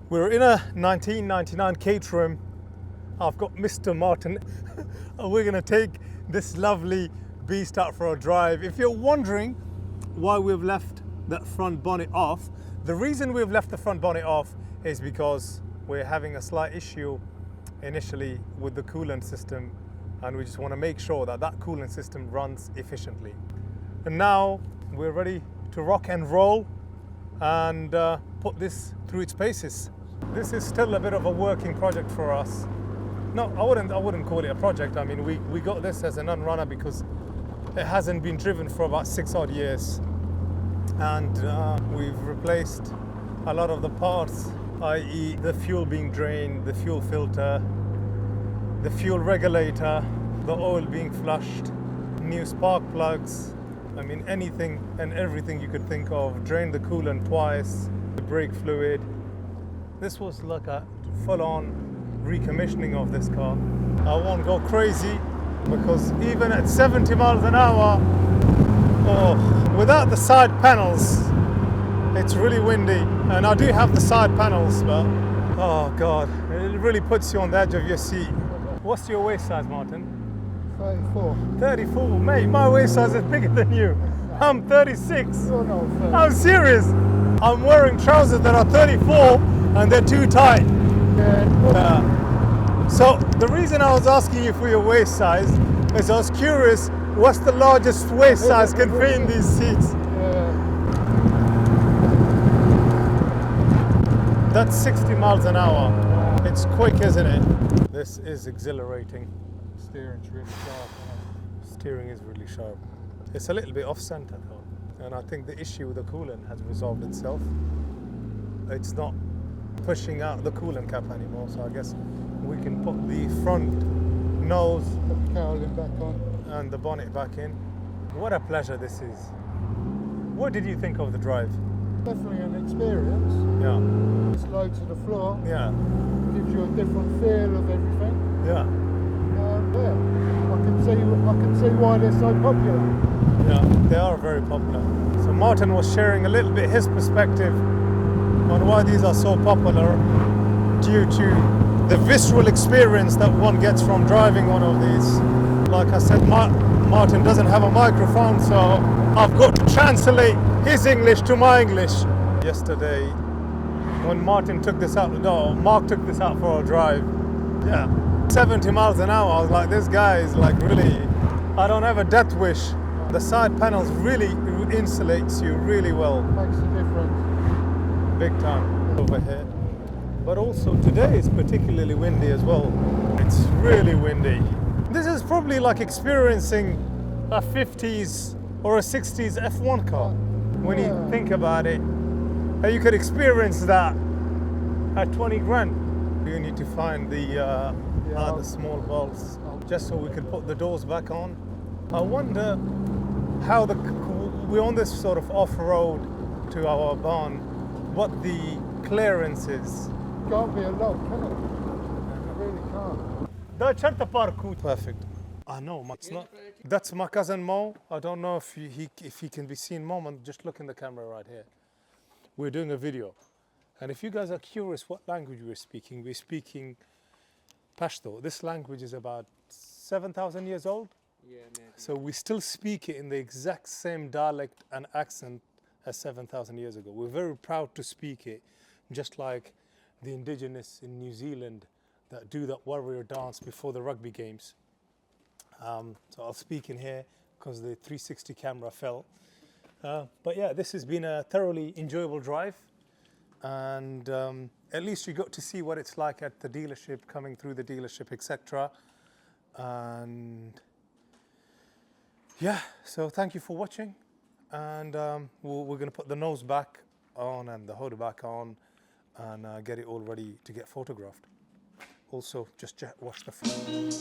We're in a 1999 Caterham. I've got Mr. Martin. And we're gonna take this lovely beast out for a drive. If you're wondering why we've left that front bonnet off, the reason we've left the front bonnet off is because we're having a slight issue initially with the coolant system, and we just want to make sure that that coolant system runs efficiently. And now we're ready to rock and roll and put this through its paces. This is still a bit of a working project for us. No, I wouldn't call it a project. I mean, we got this as an unrunner because it hasn't been driven for about 6 odd years. And we've replaced a lot of the parts, i.e. the fuel being drained, the fuel filter, the fuel regulator, the oil being flushed, new spark plugs. I mean, anything and everything you could think of. Drained the coolant twice, the brake fluid. This was like a full-on recommissioning of this car. I won't go crazy because even at 70 miles an hour, without the side panels, it's really windy. And I do have the side panels, but oh God, it really puts you on the edge of your seat. What's your waist size, Martin? 34. 34, mate, my waist size is bigger than you. I'm 36. You're not 30. I'm serious. I'm wearing trousers that are 34 and they're too tight. So the reason I was asking you for your waist size is I was curious, what's the largest waist size can fit in these seats? That's 60 miles an hour. It's quick, isn't it? This is exhilarating. Steering's really sharp. Steering is really sharp. It's a little bit off center though. And I think the issue with the coolant has resolved itself. It's not pushing out the coolant cap anymore, so I guess we can put the front nose Put the cowling back on. and the bonnet back in. What a pleasure this is. What did you think of the drive? Definitely an experience. Yeah, It's low to the floor. yeah, Gives you a different feel of everything. yeah, I can see why they're so popular. yeah. They are very popular. So Martin was sharing a little bit his perspective on why these are so popular due to the visceral experience that one gets from driving one of these. Like I said, Martin doesn't have a microphone, so I've got to translate his English to my English. Yesterday, when Martin took this out, no, Mark took this out for a drive. Yeah, 70 miles an hour. I was like, this guy is like really, I don't have a death wish. The side panels really insulates you really well. Makes a difference. Big time over here. But also today is particularly windy as well. It's really windy. This is probably like experiencing a 50s or a 60s F1 car when you think about it. And you could experience that at 20 grand. You need to find the small bolts just so we can put the doors back on. I wonder how we're on this sort of off-road to our barn, what the clearance is. Can't be a lot, can it? It really can't. Perfect. I know, it's not. That's my cousin Mo. I don't know if he can be seen. Mom, just look in the camera right here. We're doing a video. And if you guys are curious what language we're speaking Pashto. This language is about 7,000 years old. Yeah, maybe. So we still speak it in the exact same dialect and accent as 7,000 years ago. We're very proud to speak it, just like the indigenous in New Zealand that do that warrior dance before the rugby games. So I'll speak in here because the 360 camera fell. But yeah, this has been a thoroughly enjoyable drive. And at least you got to see what it's like at the dealership, coming through the dealership, etc. And yeah, so thank you for watching. And we're going to put the nose back on and the hood back on and get it all ready to get photographed. Also, just watch the front.